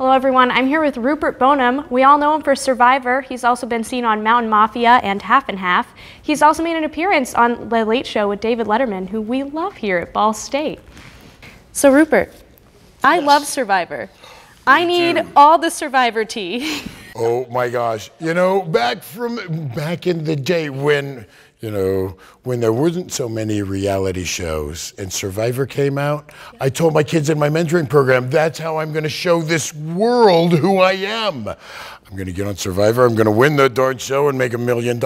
Hello everyone, I'm here with Rupert Boneham. We all know him for Survivor. He's also been seen on Mountain Mafia and Half and Half. He's also made an appearance on The Late Show with David Letterman, who we love here at Ball State. So Rupert, I love Survivor. I need all the Survivor tea. Oh my gosh. You know, back in the day when, when there wasn't so many reality shows and Survivor came out, I told my kids in my mentoring program, that's how I'm going to show this world who I am. I'm going to get on Survivor, I'm going to win the darn show and make $1 million.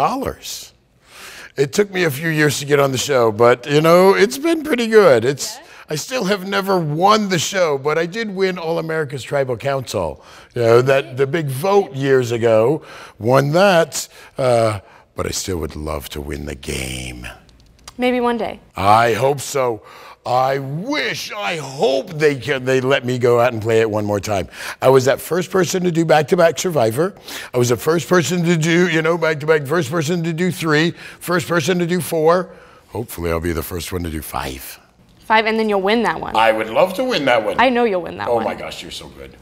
It took me a few years to get on the show, but it's been pretty good. I still have never won the show, but I did win All America's Tribal Council. The big vote years ago, won that. But I still would love to win the game. Maybe one day. I hope so. I hope they let me go out and play it one more time. I was that first person to do back-to-back Survivor. I was the first person to do, back-to-back, first person to do 3, first person to do 4. Hopefully I'll be the first one to do 5. 5, and then you'll win that one. I would love to win that one. I know you'll win that one. Oh my gosh, you're so good.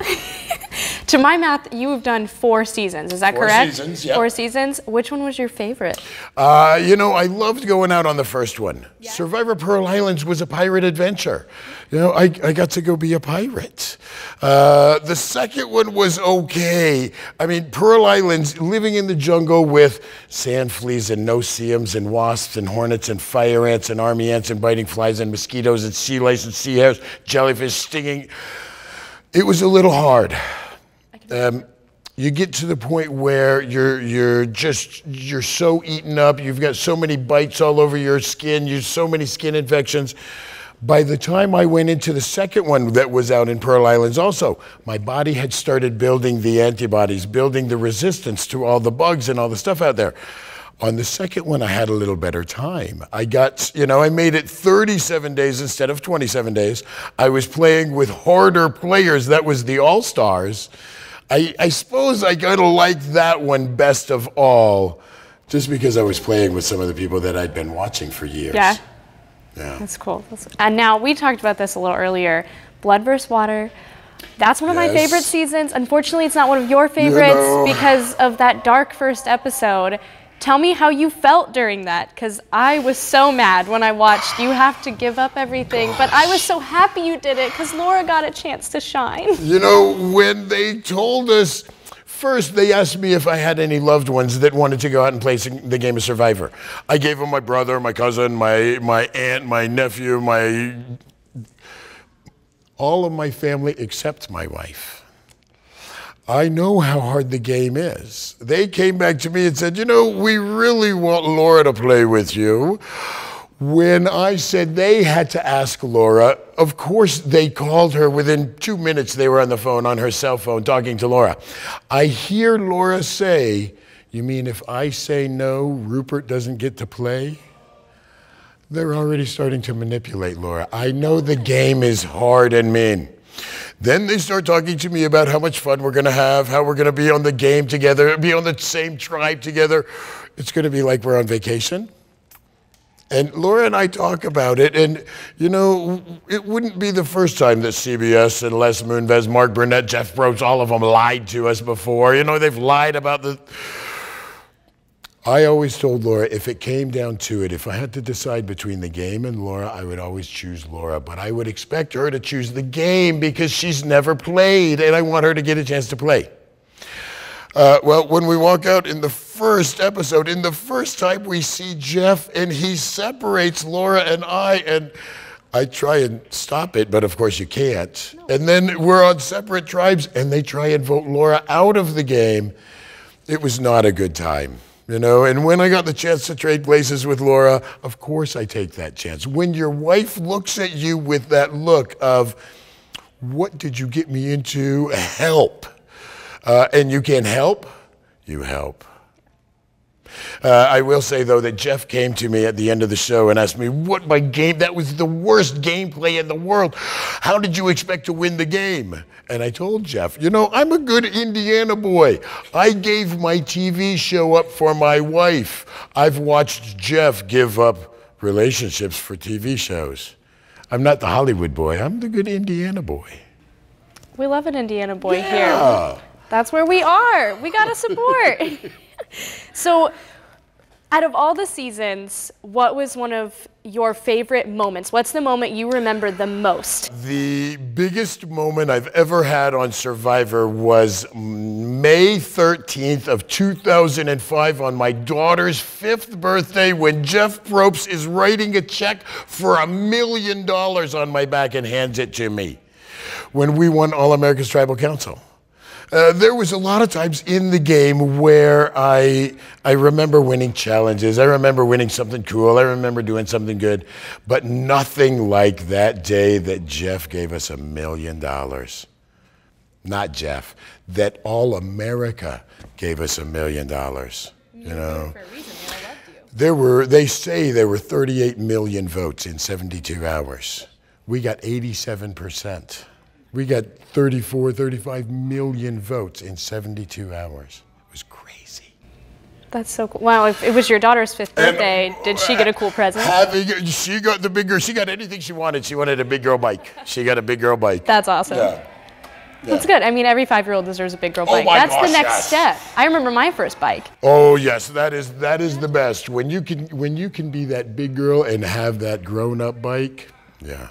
To my math, you have done 4 seasons. Is that correct? 4 seasons, yeah. 4 seasons. Which one was your favorite? I loved going out on the first one. Yeah. Survivor Pearl Islands was a pirate adventure. I got to go be a pirate. The second one was okay. I mean, Pearl Islands, living in the jungle with sand fleas and no-see-ums and wasps and hornets and fire ants and army ants and biting flies and mosquitoes and sea lice and sea hares, jellyfish stinging. It was a little hard. You get to the point where you're so eaten up, you've got so many bites all over your skin, you've so many skin infections. By the time I went into the second one that was out in Pearl Islands also, my body had started building the antibodies, building the resistance to all the bugs and all the stuff out there. On the second one, I had a little better time. I made it 37 days instead of 27 days. I was playing with harder players. That was the All-Stars. I suppose I gotta like that one best of all, just because I was playing with some of the people that I'd been watching for years. Yeah. Yeah. That's cool. And now, we talked about this a little earlier. Blood vs. Water. That's one of my favorite seasons. Unfortunately, it's not one of your favorites because of that dark first episode. Tell me how you felt during that, because I was so mad when I watched you have to give up everything, but I was so happy you did it because Laura got a chance to shine. When they told us, first they asked me if I had any loved ones that wanted to go out and play the game of Survivor. I gave them my brother, my cousin, my aunt, my nephew, all of my family except my wife. I know how hard the game is. They came back to me and said, we really want Laura to play with you. When I said they had to ask Laura, of course they called her. Within 2 minutes, they were on the phone, on her cell phone, talking to Laura. I hear Laura say, you mean if I say no, Rupert doesn't get to play? They're already starting to manipulate Laura. I know the game is hard and mean. Then they start talking to me about how much fun we're going to have, how we're going to be on the game together, be on the same tribe together. It's going to be like we're on vacation. And Laura and I talk about it, and, it wouldn't be the first time that CBS and Les Moonves, Mark Burnett, Jeff Probst, all of them lied to us before. They've lied about the... I always told Laura, if it came down to it, if I had to decide between the game and Laura, I would always choose Laura. But I would expect her to choose the game because she's never played, and I want her to get a chance to play. Well, when we walk out in the first episode, in the first time we see Jeff, and he separates Laura and I try and stop it, but of course you can't. And then we're on separate tribes, and they try and vote Laura out of the game. It was not a good time. And when I got the chance to trade places with Laura, of course I take that chance. When your wife looks at you with that look of, what did you get me into? Help. And you can help, you help. I will say, though, that Jeff came to me at the end of the show and asked me what my game, that was the worst gameplay in the world. How did you expect to win the game? And I told Jeff, I'm a good Indiana boy. I gave my TV show up for my wife. I've watched Jeff give up relationships for TV shows. I'm not the Hollywood boy. I'm the good Indiana boy. We love an Indiana boy here. That's where we are. We got to support. So, out of all the seasons, what was one of your favorite moments? What's the moment you remember the most? The biggest moment I've ever had on Survivor was May 13th of 2005 on my daughter's 5th birthday when Jeff Probst is writing a check for $1 million on my back and hands it to me when we won All-America's Tribal Council. There was a lot of times in the game where I remember winning challenges. I remember winning something cool. I remember doing something good. But nothing like that day that Jeff gave us $1 million. Not Jeff. That All America gave us $1 million. You know. For a reason. They all loved you. They say there were 38 million votes in 72 hours. We got 87%. We got 34, 35 million votes in 72 hours. It was crazy. That's so cool. Wow, if it was your daughter's 5th birthday, did she get a cool present? She got the big girl, she got anything she wanted. She wanted a big girl bike. She got a big girl bike. That's awesome. Yeah. That's good. I mean, every 5-year-old deserves a big girl bike. That's the next step. I remember my first bike. Oh yes, that is the best. When you can be that big girl and have that grown-up bike. Yeah.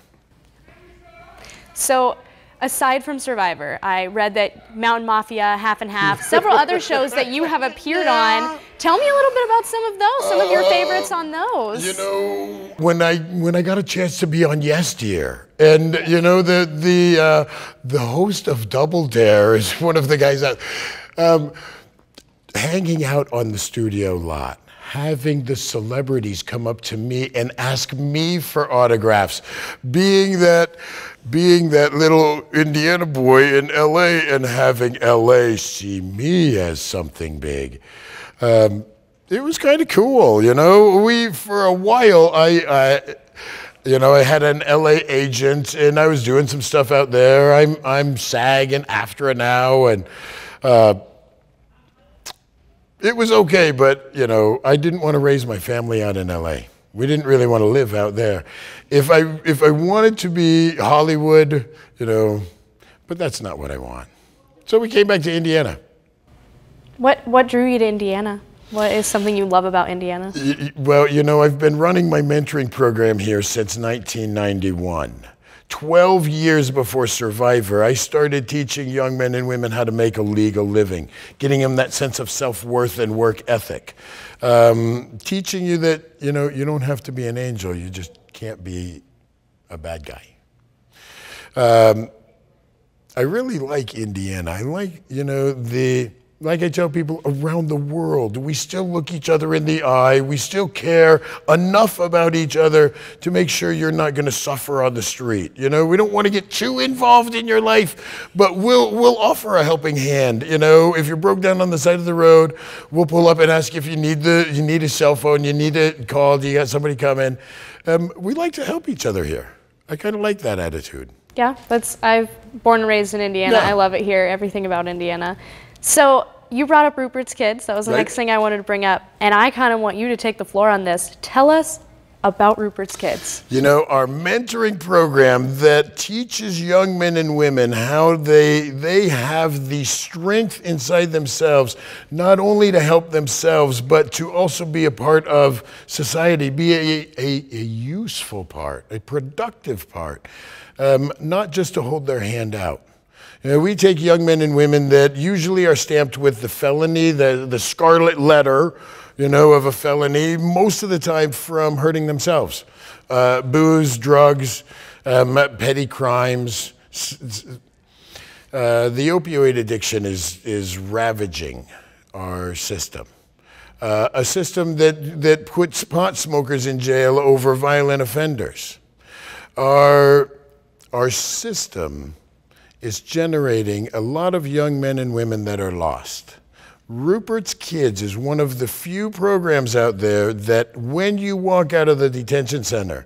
So, aside from Survivor, I read that Mountain Mafia, Half and Half, several other shows that you have appeared on. Tell me a little bit about some of those, some of your favorites on those. You know, when I got a chance to be on Yes Dear, and you know the host of Double Dare is one of the guys out, hanging out on the studio lot. Having the celebrities come up to me and ask me for autographs, being that little Indiana boy in LA and having LA see me as something big. It was kind of cool, you know. For a while, I had an LA agent and I was doing some stuff out there. I'm SAG and AFTRA now, and it was okay, but you know, I didn't want to raise my family out in LA. We didn't really want to live out there. If I wanted to be Hollywood, you know, but that's not what I want. So we came back to Indiana. What drew you to Indiana? What is something you love about Indiana? Well, you know, I've been running my mentoring program here since 1991. 12 years before Survivor, I started teaching young men and women how to make a legal living, getting them that sense of self-worth and work ethic. Teaching you that, you know, you don't have to be an angel, you just can't be a bad guy. I really like Indiana. I like, you know, like I tell people around the world, we still look each other in the eye. We still care enough about each other to make sure you're not going to suffer on the street. You know, we don't want to get too involved in your life, but we'll offer a helping hand. You know, if you're broke down on the side of the road, we'll pull up and ask if you need a cell phone, you need it called, you got somebody coming. We like to help each other here. I kind of like that attitude. Yeah, I've born and raised in Indiana. Yeah. I love it here, everything about Indiana. So you brought up Rupert's kids. That was the next thing I wanted to bring up. And I kind of want you to take the floor on this. Tell us about Rupert's kids. You know, our mentoring program that teaches young men and women how they have the strength inside themselves, not only to help themselves, but to also be a part of society, be a useful part, a productive part, not just to hold their hand out. You know, we take young men and women that usually are stamped with the felony, the scarlet letter, you know, of a felony, most of the time from hurting themselves. Booze, drugs, petty crimes. The opioid addiction is ravaging our system. A system that puts pot smokers in jail over violent offenders. Our system is generating a lot of young men and women that are lost. Rupert's Kids is one of the few programs out there that when you walk out of the detention center,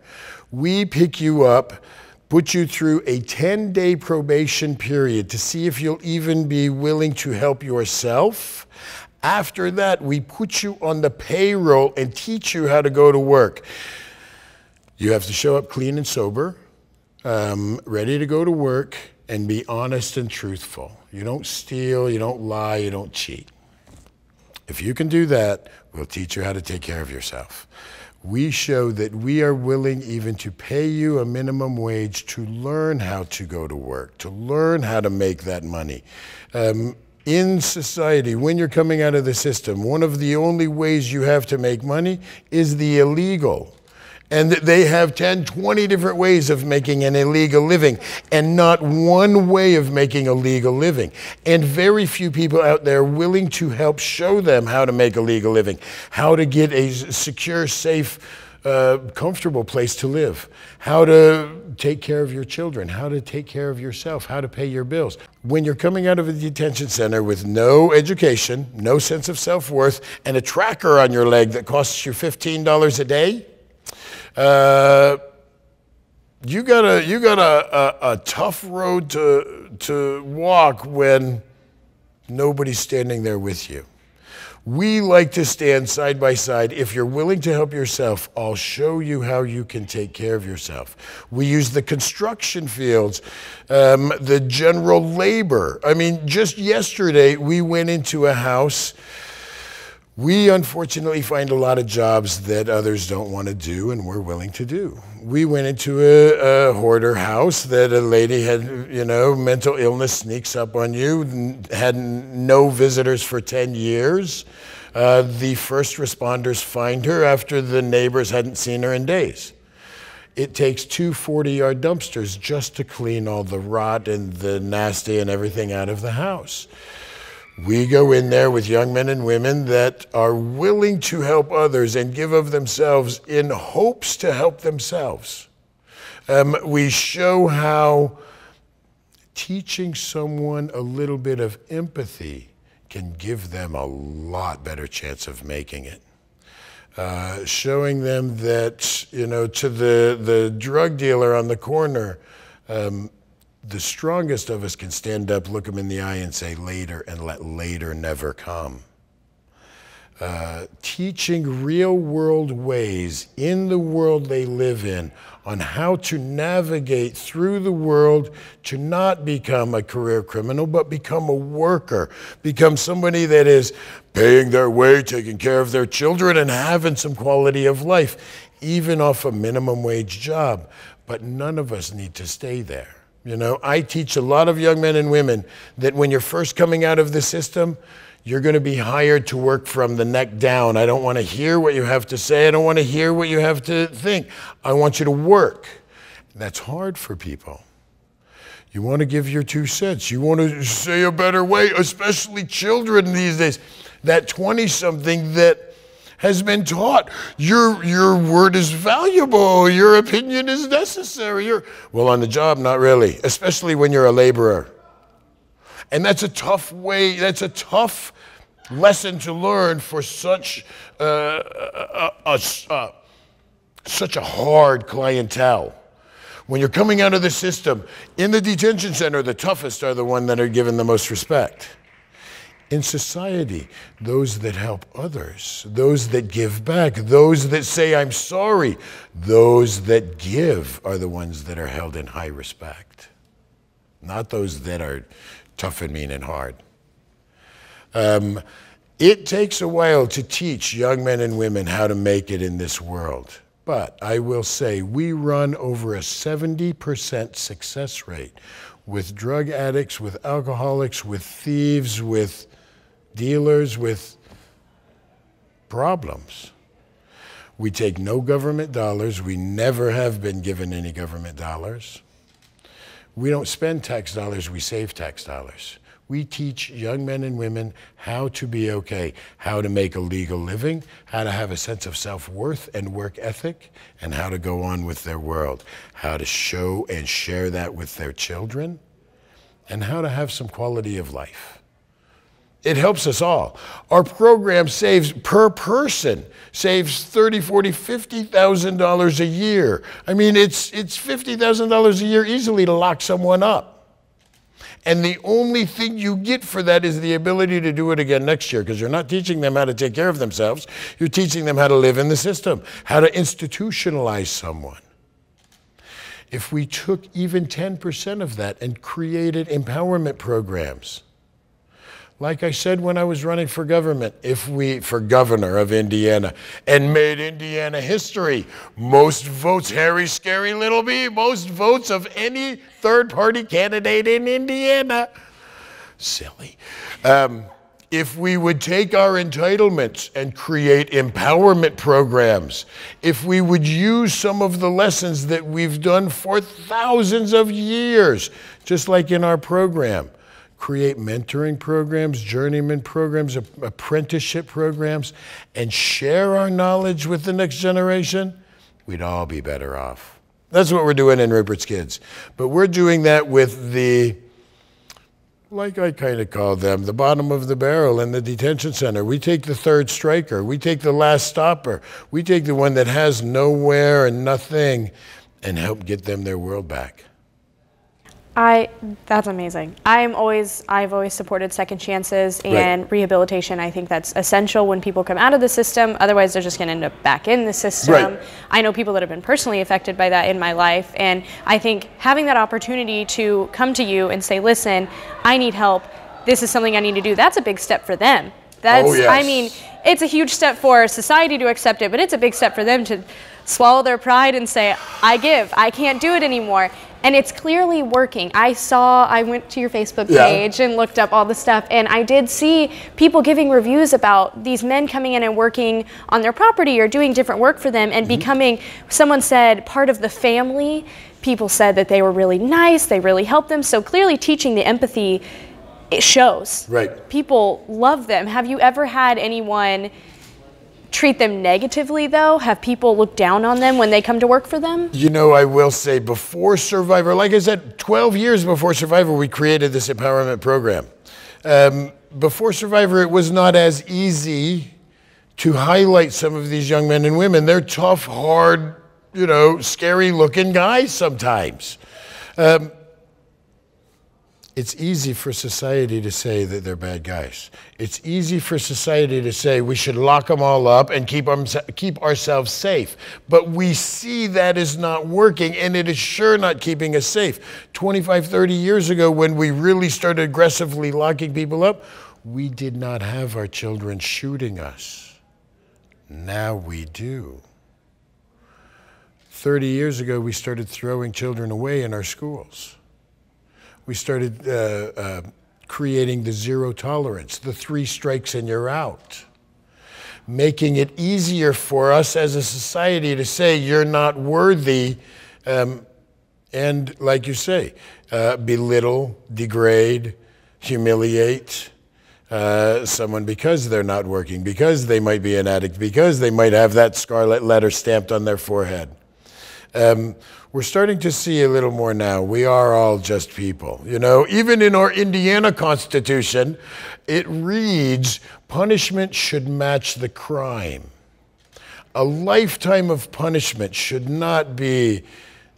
we pick you up, put you through a 10-day probation period to see if you'll even be willing to help yourself. After that, we put you on the payroll and teach you how to go to work. You have to show up clean and sober, ready to go to work, and be honest and truthful. You don't steal, you don't lie, you don't cheat. If you can do that, we'll teach you how to take care of yourself. We show that we are willing even to pay you a minimum wage to learn how to go to work, to learn how to make that money. In society, when you're coming out of the system, one of the only ways you have to make money is the illegal. And they have 10, 20 different ways of making an illegal living, and not one way of making a legal living. And very few people out there willing to help show them how to make a legal living, how to get a secure, safe, comfortable place to live, how to take care of your children, how to take care of yourself, how to pay your bills. When you're coming out of a detention center with no education, no sense of self-worth, and a tracker on your leg that costs you $15 a day, you got a tough road to walk when nobody's standing there with you. We like to stand side by side. If you're willing to help yourself, I'll show you how you can take care of yourself. We use the construction fields, the general labor. I mean, just yesterday we went into a house. We unfortunately find a lot of jobs that others don't want to do and we're willing to do. We went into a hoarder house that a lady had, mental illness sneaks up on you, had no visitors for 10 years. The first responders find her after the neighbors hadn't seen her in days. It takes 2 40-yard dumpsters just to clean all the rot and the nasty and everything out of the house. We go in there with young men and women that are willing to help others and give of themselves in hopes to help themselves. We show how teaching someone a little bit of empathy can give them a lot better chance of making it. Showing them that, to the drug dealer on the corner, the strongest of us can stand up, look them in the eye and say later, and let later never come. Teaching real world ways in the world they live in on how to navigate through the world to not become a career criminal, but become a worker, become somebody that is paying their way, taking care of their children, and having some quality of life, even off a minimum wage job. But none of us need to stay there. I teach a lot of young men and women that when you're first coming out of the system, you're going to be hired to work from the neck down. I don't want to hear what you have to say. I don't want to hear what you have to think. I want you to work. That's hard for people. You want to give your 2 cents. You want to say a better way, especially children these days. That 20-something that has been taught, your word is valuable, your opinion is necessary. Well, on the job, not really, especially when you're a laborer. And that's a tough way, that's a tough lesson to learn for such a hard clientele. When you're coming out of the system, in the detention center, the toughest are the ones that are given the most respect. In society, those that help others, those that give back, those that say, I'm sorry, those that give are the ones that are held in high respect, not those that are tough and mean and hard. It takes a while to teach young men and women how to make it in this world. But I will say we run over a 70% success rate with drug addicts, with alcoholics, with thieves, with dealers, with problems. We take no government dollars. We never have been given any government dollars. We don't spend tax dollars, we save tax dollars. We teach young men and women how to be okay, how to make a legal living, how to have a sense of self-worth and work ethic, and how to go on with their world, how to show and share that with their children, and how to have some quality of life. It helps us all. Our program saves, per person, saves $30,000, $40,000, $50,000 a year. I mean, it's $50,000 a year easily to lock someone up. And the only thing you get for that is the ability to do it again next year, because you're not teaching them how to take care of themselves. You're teaching them how to live in the system, how to institutionalize someone. if we took even 10% of that and created empowerment programs. Like I said when I was running for government, for governor of Indiana, and made Indiana history. Most votes, hairy, scary little bee, most votes of any third-party candidate in Indiana. Silly. If we would take our entitlements and create empowerment programs, if we would use some of the lessons that we've done for thousands of years, just like in our program, create mentoring programs, journeyman programs, apprenticeship programs, and share our knowledge with the next generation, we'd all be better off. That's what we're doing in Rupert's Kids. But we're doing that with the, like I kind of call them, the bottom of the barrel in the detention center. We take the third striker. We take the last stopper. We take the one that has nowhere and nothing and help get them their world back. That's amazing. I've always supported second chances and rehabilitation. I think that's essential when people come out of the system. Otherwise, they're just going to end up back in the system. Right. I know people that have been personally affected by that in my life. And I think having that opportunity to come to you and say, listen, I need help. This is something I need to do. That's a big step for them. That's, oh, yes. I mean, it's a huge step for society to accept it, but it's a big step for them to swallow their pride and say, I can't do it anymore. And it's clearly working. I went to your Facebook page and looked up all the stuff, and I did see people giving reviews about these men coming in and working on their property or doing different work for them and becoming, someone said, part of the family. People said that they were really nice, they really helped them. So clearly teaching the empathy, it shows. Right. People love them. Have you ever had anyone treat them negatively, though? Have people look down on them when they come to work for them? You know, I will say, before Survivor, like I said, 12 years before Survivor, we created this empowerment program. Before Survivor, it was not as easy to highlight some of these young men and women. They're tough, hard, you know, scary-looking guys sometimes. It's easy for society to say that they're bad guys. It's easy for society to say we should lock them all up and keep ourselves safe. But we see that is not working, and it is sure not keeping us safe. 25, 30 years ago, when we really started aggressively locking people up, we did not have our children shooting us. Now we do. 30 years ago, we started throwing children away in our schools. We started creating the zero tolerance, the 3 strikes and you're out, making it easier for us as a society to say you're not worthy, and like you say, belittle, degrade, humiliate someone because they're not working, because they might be an addict, because they might have that scarlet letter stamped on their forehead. We're starting to see a little more now. We are all just people. You know, even in our Indiana Constitution, it reads, punishment should match the crime. A lifetime of punishment should not be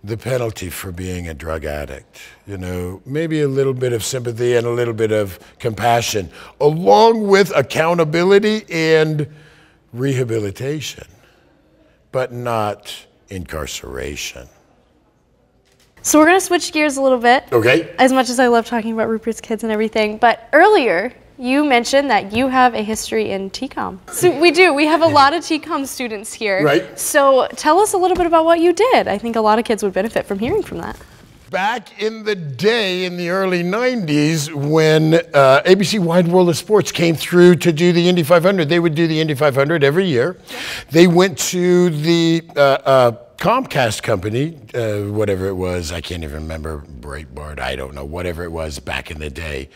the penalty for being a drug addict. You know, maybe a little bit of sympathy and a little bit of compassion, along with accountability and rehabilitation, but not incarceration. So we're going to switch gears a little bit. Okay. As much as I love talking about Rupert's Kids and everything, but earlier you mentioned that you have a history in TCOM. So we do. We have a lot of TCOM students here. Right. So tell us a little bit about what you did. I think a lot of kids would benefit from hearing from that. Back in the day, in the early 90s, when ABC Wide World of Sports came through to do the Indy 500, they would do the Indy 500 every year. They went to the Comcast company, whatever it was, I can't even remember, Breitbart, I don't know, whatever it was back in the day,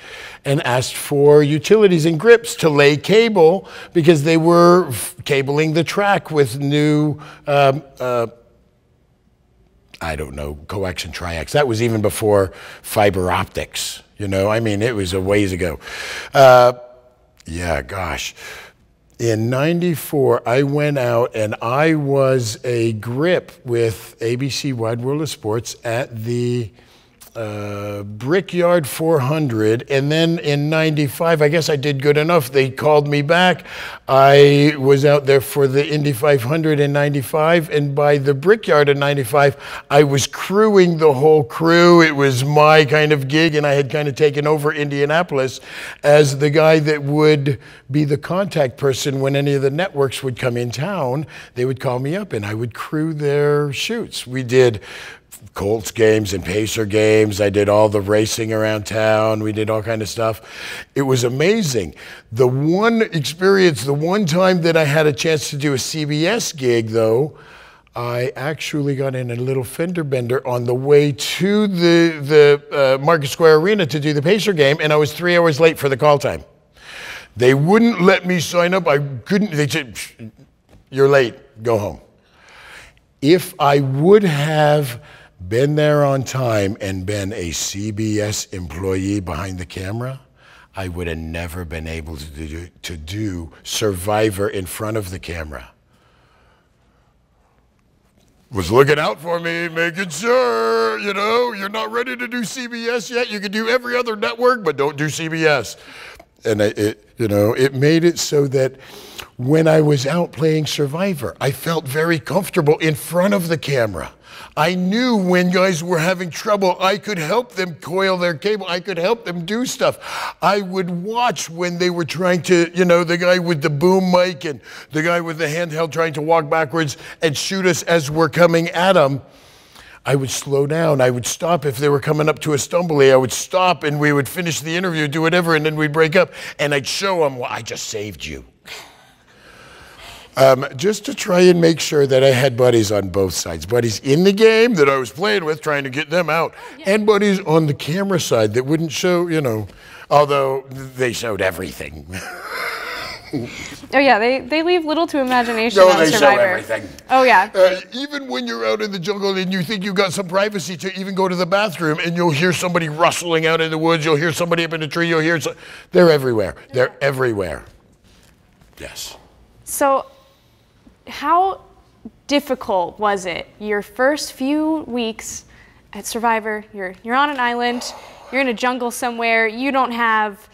and asked for utilities and grips to lay cable because they were cabling the track with new I don't know, coaxium, triax. That was even before fiber optics, you know? I mean, it was a ways ago. Yeah, gosh. In '94, I went out and I was a grip with ABC Wide World of Sports at the Brickyard 400, and then in 95, I guess I did good enough. They called me back. I was out there for the Indy 500 in 95, and by the Brickyard in 95, I was crewing the whole crew. It was my kind of gig, and I had kind of taken over Indianapolis as the guy that would be the contact person when any of the networks would come in town. They would call me up, and I would crew their shoots. We did Colts games and Pacer games. I did all the racing around town. We did all kind of stuff. It was amazing. The one experience, the one time that I had a chance to do a CBS gig, though, I actually got in a little fender bender on the way to the Market Square Arena to do the Pacer game, and I was 3 hours late for the call time. They wouldn't let me sign up. I couldn't. They said, "You're late. Go home." If I would have been there on time and been a CBS employee behind the camera, I would have never been able to do Survivor in front of the camera. Was looking out for me, making sure, you know, you're not ready to do CBS yet. You can do every other network, but don't do CBS. And it made it so that when I was out playing Survivor, I felt very comfortable in front of the camera. I knew when guys were having trouble, I could help them coil their cable. I could help them do stuff. I would watch when they were trying to, you know, the guy with the boom mic and the guy with the handheld trying to walk backwards and shoot us as we're coming at them. I would slow down. I would stop if they were coming up to a stumbly. I would stop and we would finish the interview, do whatever, and then we'd break up. And I'd show them, well, I just saved you. Just to try and make sure that I had buddies on both sides. Buddies in the game that I was playing with, trying to get them out, and buddies on the camera side that wouldn't show, you know, although they showed everything. Oh yeah, they leave little to imagination No, on they Survivor. show everything. Oh yeah. Even when you're out in the jungle and you think you've got some privacy to even go to the bathroom, and you'll hear somebody rustling out in the woods, you'll hear somebody up in a tree, you'll hear, they're everywhere. They're everywhere. Yes. So, how difficult was it your first few weeks at Survivor? You're on an island, you're in a jungle somewhere, you don't have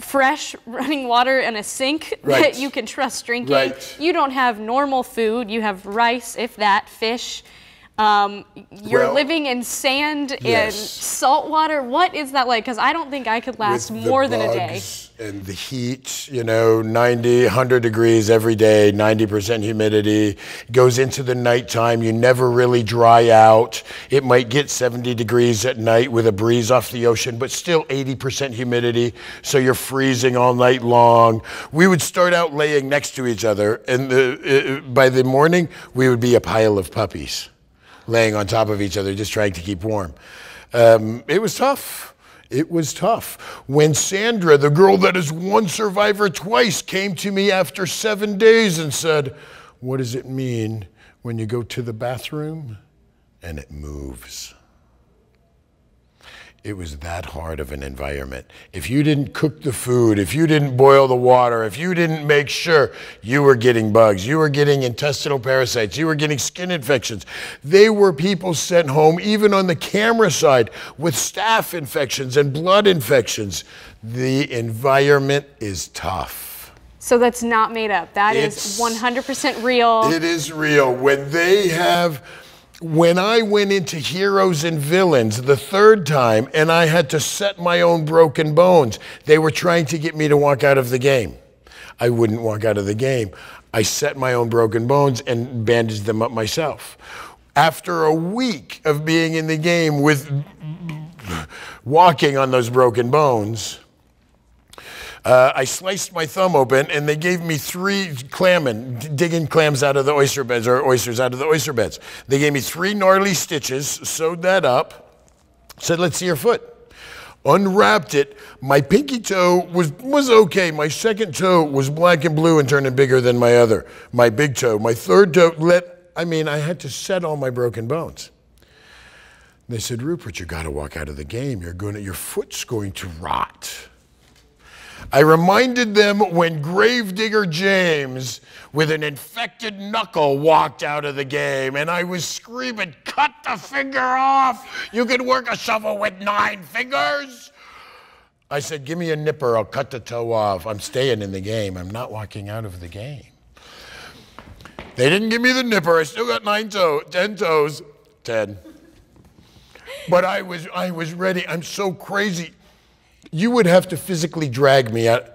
fresh running water in a sink that you can trust drinking. Right. You don't have normal food, you have rice, if that, fish. You're living in sand and salt water. What is that like? Because I don't think I could last more than a day. And the heat, you know, 90, 100 degrees every day, 90% humidity. It goes into the nighttime. You never really dry out. It might get 70 degrees at night with a breeze off the ocean, but still 80% humidity. So you're freezing all night long. We would start out laying next to each other, and by the morning, we would be a pile of puppies laying on top of each other, just trying to keep warm. It was tough. It was tough. When Sandra, the girl that has won Survivor twice, came to me after 7 days and said, "What does it mean when you go to the bathroom and it moves?" It was that hard of an environment. If you didn't cook the food, if you didn't boil the water, if you didn't make sure, you were getting bugs, you were getting intestinal parasites, you were getting skin infections. They were people sent home, even on the camera side, with staph infections and blood infections. The environment is tough. So that's not made up. That is 100% real. It is real. When I went into Heroes and Villains the third time and I had to set my own broken bones, they were trying to get me to walk out of the game. I wouldn't walk out of the game. I set my own broken bones and bandaged them up myself. After a week of being in the game with walking on those broken bones, I sliced my thumb open and they gave me 3 digging clams out of the oyster beds, or oysters out of the oyster beds. They gave me 3 gnarly stitches, sewed that up, said, "Let's see your foot." Unwrapped it. My pinky toe was okay. My second toe was black and blue and turning bigger than my big toe. My third toe I had to set all my broken bones. They said, "Rupert, you got to walk out of the game. Your foot's going to rot." I reminded them when Gravedigger James, with an infected knuckle, walked out of the game, and I was screaming, cut the finger off! You can work a shovel with 9 fingers! I said, give me a nipper, I'll cut the toe off. I'm staying in the game. I'm not walking out of the game. They didn't give me the nipper. I still got 10 toes. 10. But I was ready. I'm so crazy. You would have to physically drag me out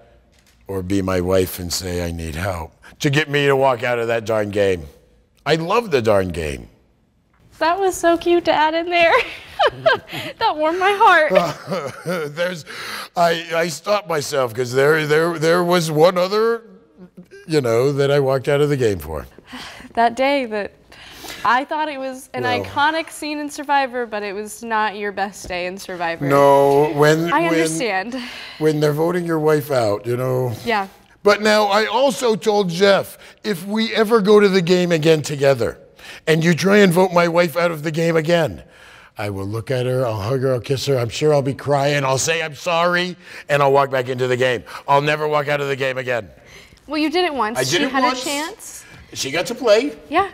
or be my wife and say I need help to get me to walk out of that darn game. I love the darn game. That was so cute to add in there. That warmed my heart. I stopped myself because there was one other, that I walked out of the game for. That day that I thought it was an iconic scene in Survivor, but it was not your best day in Survivor. No, I understand. When they're voting your wife out, Yeah. But now I also told Jeff, if we ever go to the game again together, and you try and vote my wife out of the game again, I will look at her, I'll hug her, I'll kiss her, I'm sure I'll be crying, I'll say I'm sorry, and I'll walk back into the game. I'll never walk out of the game again. Well, you did it once. I did it once. She had a chance. She got to play. Yeah.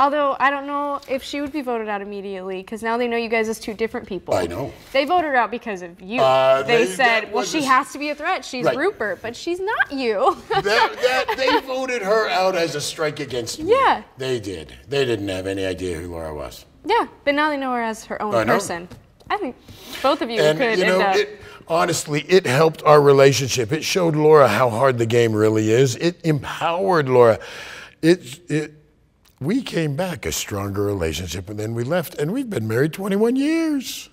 Although, I don't know if she would be voted out immediately, because now they know you guys as 2 different people. I know. They voted her out because of you. They said, well, she has to be a threat. She's Rupert, but she's not you. They voted her out as a strike against me. Yeah. They did. They didn't have any idea who Laura was. Yeah, but now they know her as her own person. I think both of you could end up. Honestly, it helped our relationship. It showed Laura how hard the game really is. It empowered Laura. We came back a stronger relationship, and then we left, and we've been married 21 years.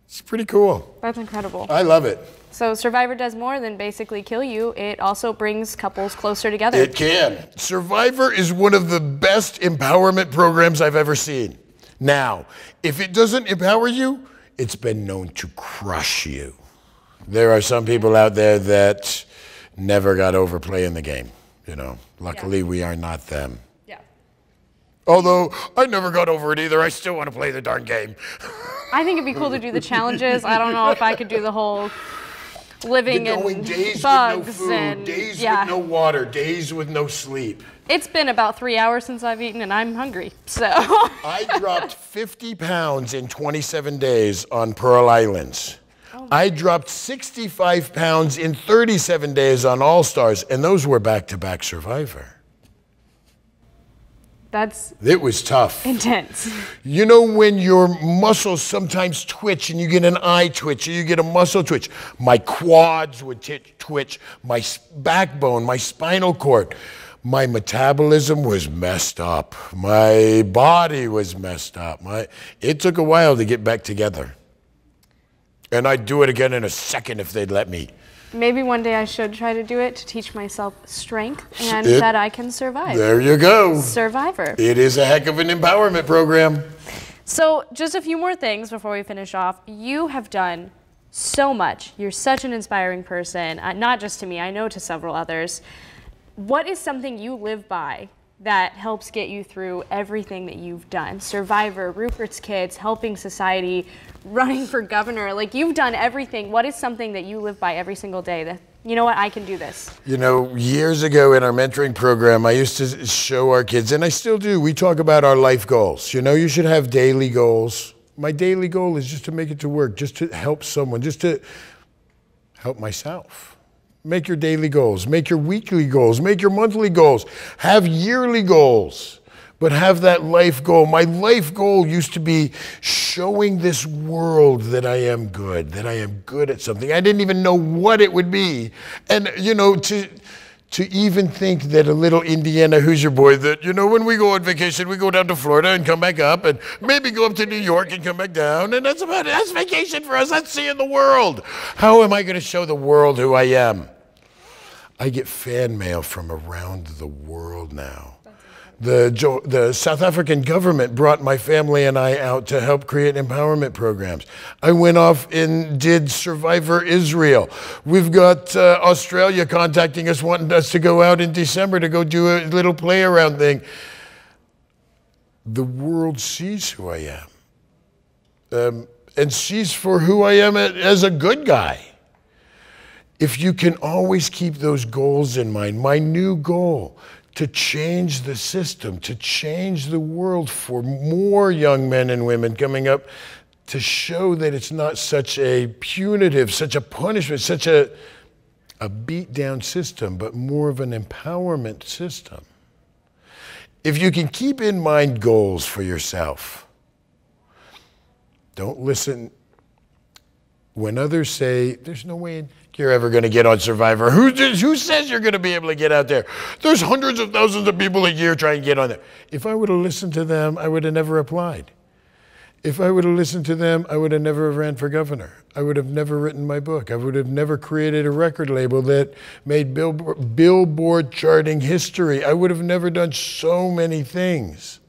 It's pretty cool. That's incredible. I love it. So Survivor does more than basically kill you. It also brings couples closer together. It can. Survivor is one of the best empowerment programs I've ever seen. Now, if it doesn't empower you, it's been known to crush you. There are some people out there that never got over playing the game. Luckily, we are not them. Yeah. Although I never got over it either. I still want to play the darn game. I think it'd be cool to do the challenges. I don't know if I could do the whole living in days bugs with no food, and days with no water, days with no sleep. It's been about 3 hours since I've eaten, and I'm hungry. So I dropped 50 pounds in 27 days on Pearl Islands. I dropped 65 pounds in 37 days on All Stars, and those were back-to-back Survivor. It was tough. Intense. When your muscles sometimes twitch and you get an eye twitch or you get a muscle twitch, my quads would twitch, my backbone, my spinal cord, my metabolism was messed up. My body was messed up. It took a while to get back together. And I'd do it again in a second if they'd let me. Maybe one day I should try to do it to teach myself strength and that I can survive. There you go. Survivor. It is a heck of an empowerment program. So just a few more things before we finish off. You have done so much. You're such an inspiring person, not just to me, I know to several others. What is something you live by that helps get you through everything that you've done? Survivor, Rupert's Kids, helping society, running for governor. Like, you've done everything. What is something that you live by every single day that, you know what, I can do this? Years ago in our mentoring program, I used to show our kids, and I still do, we talk about our life goals. You should have daily goals. My daily goal is just to make it to work, just to help someone, just to help myself. Make your daily goals, make your weekly goals, make your monthly goals, have yearly goals, but have that life goal. My life goal used to be showing this world that I am good at something. I didn't even know what it would be. And, to even think that a little Indiana Hoosier boy that, when we go on vacation, we go down to Florida and come back up and maybe go up to New York and come back down. And that's about it. That's vacation for us. That's seeing the world. How am I going to show the world who I am? I get fan mail from around the world now. The South African government brought my family and I out to help create empowerment programs. I went off and did Survivor Israel. We've got Australia contacting us, wanting us to go out in December to go do a little play around thing. The world sees who I am and sees for who I am as a good guy. if you can always keep those goals in mind, my new goal, to change the system, to change the world for more young men and women coming up, to show that it's not such a punitive, such a punishment, such a beat down system, but more of an empowerment system. If you can keep in mind goals for yourself, don't listen when others say, there's no way you're ever going to get on Survivor. Who says you're going to be able to get out there? There's hundreds of thousands of people a year trying to get on there. If I would have listened to them, I would have never applied. If I would have listened to them, I would have never ran for governor. I would have never written my book. I would have never created a record label that made Billboard charting history. I would have never done so many things.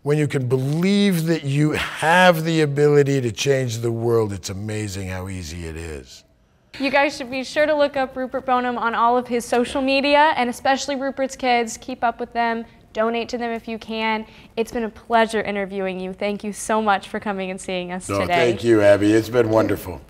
When you can believe that you have the ability to change the world, it's amazing how easy it is. You guys should be sure to look up Rupert Boneham on all of his social media, and especially Rupert's kids. Keep up with them. Donate to them if you can. It's been a pleasure interviewing you. Thank you so much for coming and seeing us today. Thank you, Abby. It's been wonderful.